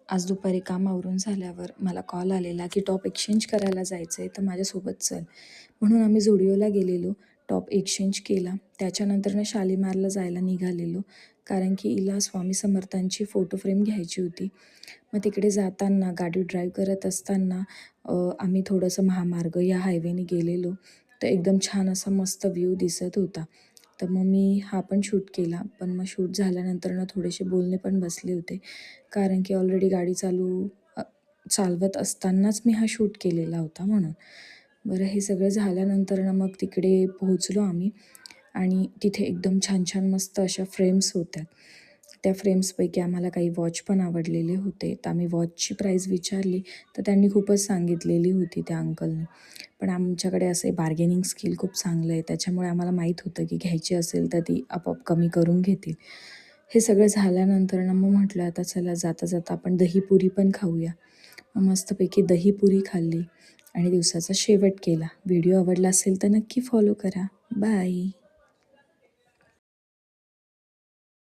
आज दुपारी काम आवरून झाल्यावर मला कॉल आलेला की टॉप एक्सचेंज करायला जायचं आहे, तर माझ्यासोबत चल. म्हणून आम्ही झुडिओला गेलेलो, टॉप एक्सचेंज केला. त्याच्यानंतरनं शालीमारला जायला निघालेलो, कारण की हिला स्वामी समर्थांची फोटो फ्रेम घ्यायची होती. मग तिकडे जाताना गाडी ड्राईव्ह करत असताना आम्ही थोडंसं महामार्ग या हायवेने गेलेलो, तर एकदम छान असा मस्त व्ह्यू दिसत होता. तर मग मी हा पण शूट केला. पण मग शूट झाल्यानंतर थोडेसे बोलणे पण बसले होते, कारण की ऑलरेडी गाडी चालवत असतानाच मी हा शूट केलेला होता म्हणून. बरं, हे सगळं झाल्यानंतर मग तिकडे पोहोचलो आम्ही आणि तिथे एकदम छान छान मस्त अशा फ्रेम्स होत्या. त्या फ्रेम्सपैकी आम्हाला काही वॉच पण आवडलेले होते. तर आम्ही वॉचची प्राईस विचारली, तर त्यांनी खूपच सांगितलेली होती त्या अंकलने. पण आमच्याकडे असे बार्गेनिंग स्किल खूप चांगलं आहे, त्याच्यामुळे आम्हाला माहीत होतं की घ्यायची असेल तर ती आपोआप कमी करून घेतील. हे सगळं झाल्यानंतर मग म्हटलं आता चला जाता जाता आपण दहीपुरी पण खाऊया. मग मस्तपैकी दहीपुरी खाल्ली आणि दिवसाचा शेवट केला. व्हिडिओ आवडला असेल तर नक्की फॉलो करा. बाय.